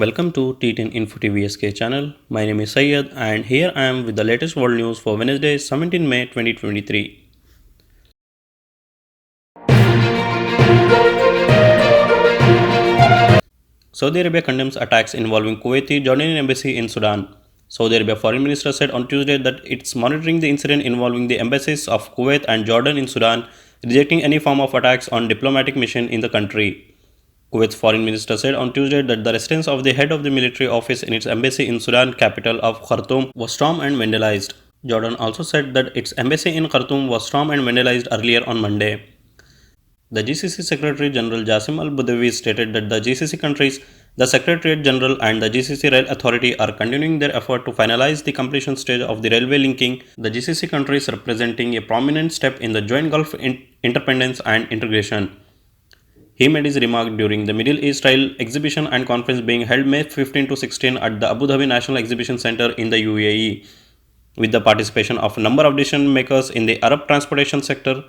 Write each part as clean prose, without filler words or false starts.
Welcome to T10 Info TVSK channel. My name is Syed and here I am with the latest world news for Wednesday 17 May 2023. Saudi Arabia condemns attacks involving Kuwaiti Jordanian embassy in Sudan. Saudi Arabia foreign minister said on Tuesday that it's monitoring the incident involving the embassies of Kuwait and Jordan in Sudan, rejecting any form of attacks on diplomatic mission in the country. Kuwait's foreign minister said on Tuesday that the residence of the head of the military office in its embassy in Sudan capital of Khartoum was stormed and vandalized. Jordan also said that its embassy in Khartoum was stormed and vandalized earlier on Monday. The GCC Secretary General Jassim Al-Budawi stated that the GCC countries, the Secretariat General and the GCC Rail Authority are continuing their effort to finalize the completion stage of the railway linking the GCC countries, representing a prominent step in the joint Gulf interdependence and integration. He made his remark during the Middle East Rail Exhibition and Conference being held May 15 to 16 at the Abu Dhabi National Exhibition Center in the UAE, with the participation of a number of decision makers in the Arab transportation sector,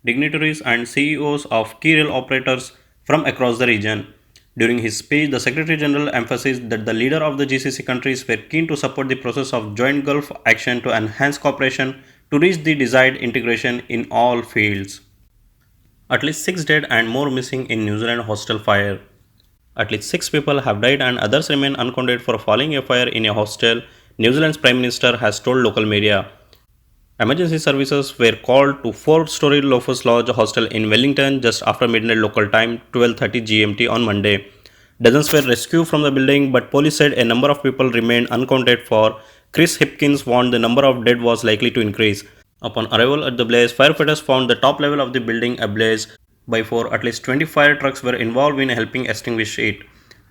dignitaries and CEOs of key rail operators from across the region. During his speech, the Secretary General emphasized that the leaders of the GCC countries were keen to support the process of joint Gulf action to enhance cooperation to reach the desired integration in all fields. At least 6 dead and more missing in New Zealand hostel fire. At least 6 people have died and others remain unaccounted for following a fire in a hostel, New Zealand's Prime Minister has told local media. Emergency services were called to 4-story Loafers Lodge hostel in Wellington just after midnight local time 12:30 GMT on Monday. Dozens were rescued from the building, but police said a number of people remained unaccounted for. Chris Hipkins warned the number of dead was likely to increase. Upon arrival at the blaze, firefighters found the top level of the building ablaze. By 4, at least 20 fire trucks were involved in helping extinguish it.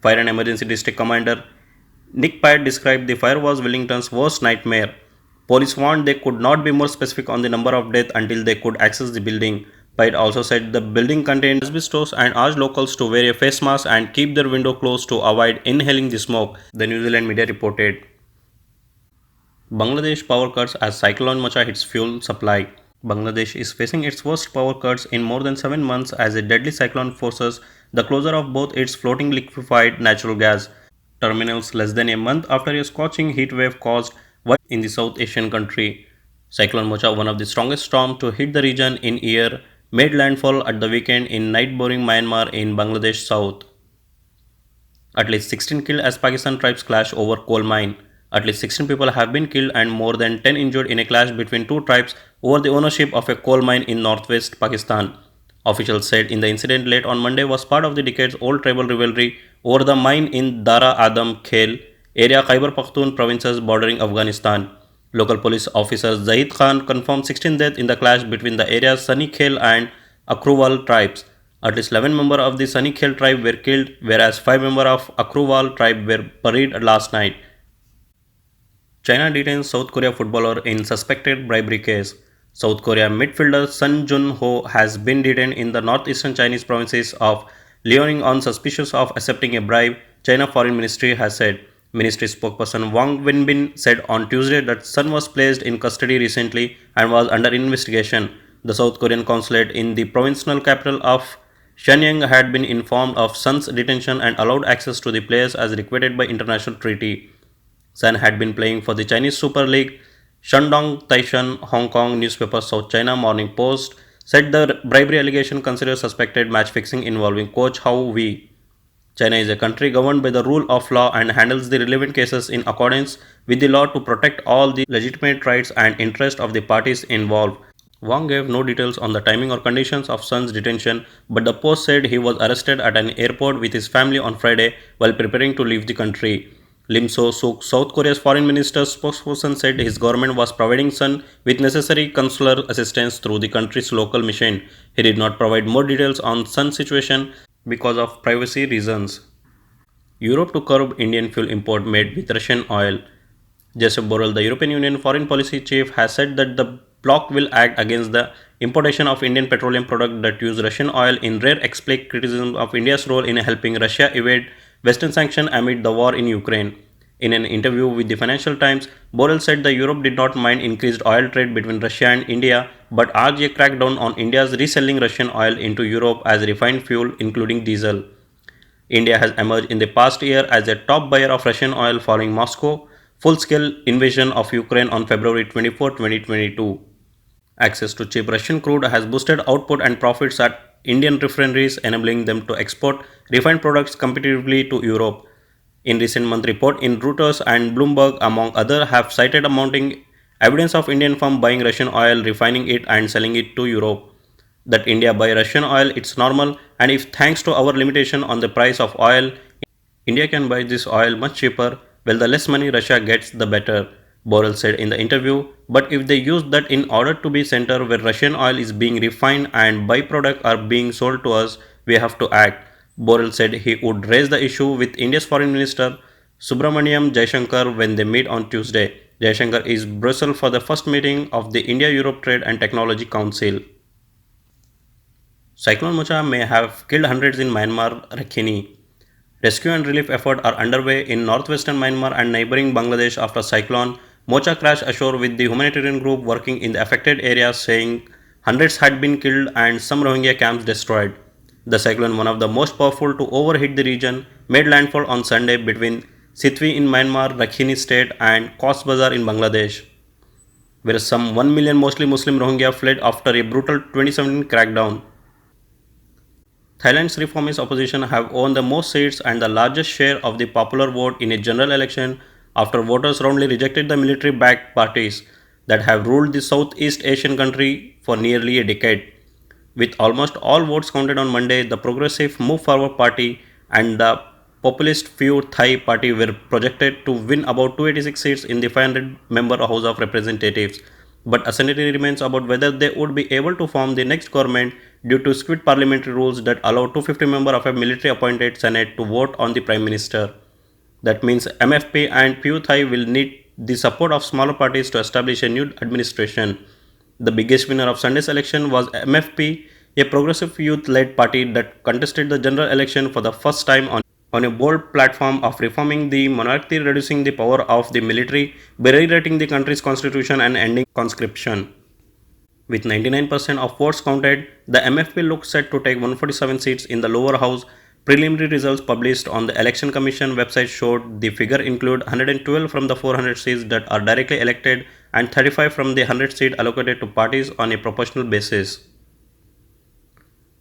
Fire and Emergency District Commander Nick Pyatt described the fire was Wellington's worst nightmare. Police warned they could not be more specific on the number of deaths until they could access the building. Pyatt also said the building contained asbestos and urged locals to wear a face mask and keep their window closed to avoid inhaling the smoke, the New Zealand media reported. Bangladesh power cuts as cyclone Mocha hits fuel supply. Bangladesh is facing its worst power cuts in more than 7 months as a deadly cyclone forces the closure of both its floating liquefied natural gas terminals less than a month after a scorching heat wave caused in the South Asian country. Cyclone Mocha, one of the strongest storms to hit the region in a year, made landfall at the weekend in night-boring Myanmar in Bangladesh South. At least 16 killed as Pakistan tribes clash over coal mine. At least 16 people have been killed and more than 10 injured in a clash between two tribes over the ownership of a coal mine in northwest Pakistan. Officials said in the incident late on Monday was part of the decades-old tribal rivalry over the mine in Dara Adam Khel area, Khyber Pakhtunkhwa provinces bordering Afghanistan. Local police officer Zahid Khan confirmed 16 deaths in the clash between the area's Sani Khel and Akrowal tribes. At least 11 members of the Sani Khel tribe were killed, whereas 5 members of Akrowal tribe were buried last night. China detains South Korea footballer in suspected bribery case. South Korea midfielder Sun Jun-ho has been detained in the northeastern Chinese provinces of Liaoning on suspicion of accepting a bribe, China Foreign Ministry has said. Ministry spokesperson Wang Wenbin said on Tuesday that Sun was placed in custody recently and was under investigation. The South Korean consulate in the provincial capital of Shenyang had been informed of Sun's detention and allowed access to the place as required by international treaty. Sun had been playing for the Chinese Super League. Shandong Taishan Hong Kong newspaper South China Morning Post said the bribery allegation considers suspected match fixing involving coach Hao Wei. China is a country governed by the rule of law and handles the relevant cases in accordance with the law to protect all the legitimate rights and interests of the parties involved. Wang gave no details on the timing or conditions of Sun's detention, but the Post said he was arrested at an airport with his family on Friday while preparing to leave the country. Lim So-suk, South Korea's foreign minister's spokesperson, said his government was providing Sun with necessary consular assistance through the country's local mission. He did not provide more details on Sun's situation because of privacy reasons. Europe to curb Indian fuel import made with Russian oil. Josep Borrell, the European Union foreign policy chief, has said that the bloc will act against the importation of Indian petroleum products that use Russian oil in rare explicit criticism of India's role in helping Russia evade Western sanctions amid the war in Ukraine. In an interview with the Financial Times, Borrell said that Europe did not mind increased oil trade between Russia and India, but urged a crackdown on India's reselling Russian oil into Europe as refined fuel, including diesel. India has emerged in the past year as a top buyer of Russian oil following Moscow full-scale invasion of Ukraine on February 24, 2022. Access to cheap Russian crude has boosted output and profits at Indian refineries, enabling them to export refined products competitively to Europe. In recent month report in Reuters and Bloomberg, among other, have cited a mounting evidence of Indian firm buying Russian oil, refining it and selling it to Europe. That India buy Russian oil, it's normal, and if thanks to our limitation on the price of oil, India can buy this oil much cheaper. Well, the less money Russia gets, the better, Borrell said in the interview. But if they use that in order to be center where Russian oil is being refined and byproducts are being sold to us, we have to act. Borrell said he would raise the issue with India's Foreign Minister Subramaniam Jaishankar when they meet on Tuesday. Jaishankar is Brussels for the first meeting of the India-Europe Trade and Technology Council. Cyclone Mocha may have killed hundreds in Myanmar, Rakhine. Rescue and relief efforts are underway in northwestern Myanmar and neighboring Bangladesh after cyclone Mocha crashed ashore with the humanitarian group working in the affected areas saying hundreds had been killed and some Rohingya camps destroyed. The cyclone, one of the most powerful to overhit the region, made landfall on Sunday between Sitwe in Myanmar, Rakhine state and Cox's Bazar in Bangladesh, where some 1 million mostly Muslim Rohingya fled after a brutal 2017 crackdown. Thailand's reformist opposition have won the most seats and the largest share of the popular vote in a general election after voters roundly rejected the military-backed parties that have ruled the Southeast Asian country for nearly a decade. With almost all votes counted on Monday, the progressive Move Forward Party and the populist Pheu Thai Party were projected to win about 286 seats in the 500-member House of Representatives. But uncertainty remains about whether they would be able to form the next government due to strict parliamentary rules that allow 250 members of a military-appointed Senate to vote on the Prime Minister. That means MFP and Pheu Thai will need the support of smaller parties to establish a new administration. The biggest winner of Sunday's election was MFP, a progressive youth-led party that contested the general election for the first time on a bold platform of reforming the monarchy, reducing the power of the military, by rewriting the country's constitution and ending conscription. With 99% of votes counted, the MFP looks set to take 147 seats in the lower house. Preliminary results published on the Election Commission website showed the figure include 112 from the 400 seats that are directly elected and 35 from the 100 seats allocated to parties on a proportional basis.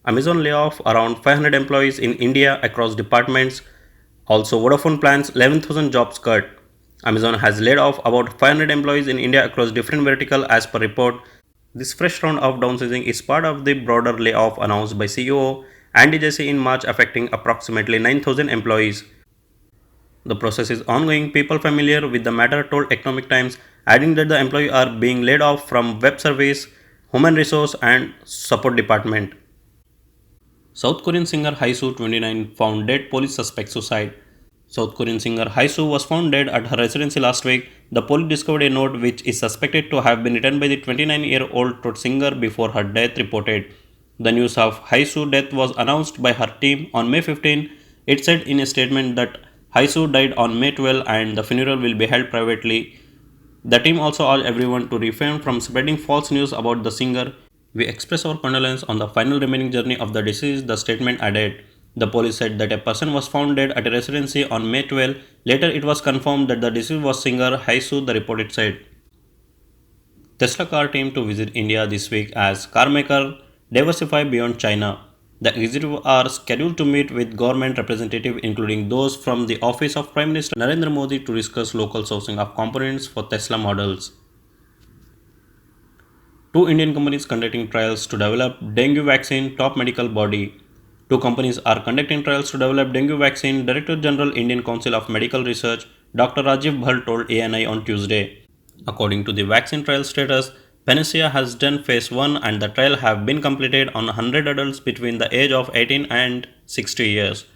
Amazon lay off around 500 employees in India across departments. Also, Vodafone plans 11,000 jobs cut. Amazon has laid off about 500 employees in India across different verticals as per report. This fresh round of downsizing is part of the broader layoff announced by CEO Andy Jassy in March, affecting approximately 9,000 employees. The process is ongoing. People familiar with the matter told Economic Times, adding that the employees are being laid off from web service, human resource and support department. South Korean singer Haisu, 29, found dead. Police suspect suicide. South Korean singer Haisu was found dead at her residency last week. The police discovered a note which is suspected to have been written by the 29-year-old to singer before her death reported. The news of Haisu's death was announced by her team on May 15. It said in a statement that Haisu died on May 12 and the funeral will be held privately. The team also urged everyone to refrain from spreading false news about the singer. We express our condolence on the final remaining journey of the deceased, the statement added. The police said that a person was found dead at a residency on May 12. Later, it was confirmed that the deceased was singer Haisu, the report said. Tesla car team to visit India this week as carmaker diversify beyond China. The executives are scheduled to meet with government representatives, including those from the office of Prime Minister Narendra Modi, to discuss local sourcing of components for Tesla models. Two Indian companies conducting trials to develop dengue vaccine, top medical body. Two companies are conducting trials to develop dengue vaccine, Director General Indian Council of Medical Research, Dr. Rajiv Bhal told ANI on Tuesday. According to the vaccine trial status, Panacea has done phase 1 and the trial have been completed on 100 adults between the age of 18 and 60 years.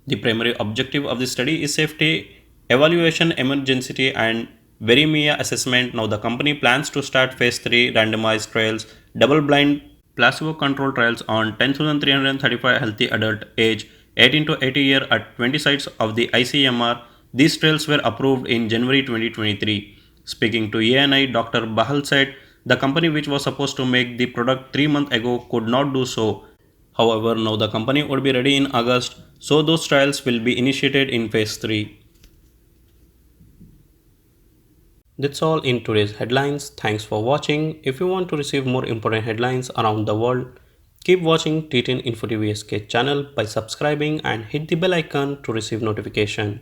The primary objective of the study is safety, evaluation, emergency and viremia assessment. Now the company plans to start phase 3 randomized trials, double-blind placebo-controlled trials on 10,335 healthy adult age 18 to 80 years at 20 sites of the ICMR. These trials were approved in January 2023. Speaking to ANI, Dr. Bahal said the company which was supposed to make the product 3 months ago could not do so. However, now the company would be ready in August, so those trials will be initiated in phase 3. That's all in today's headlines. Thanks for watching. If you want to receive more important headlines around the world, keep watching T10 Info TVSK channel by subscribing and hit the bell icon to receive notification.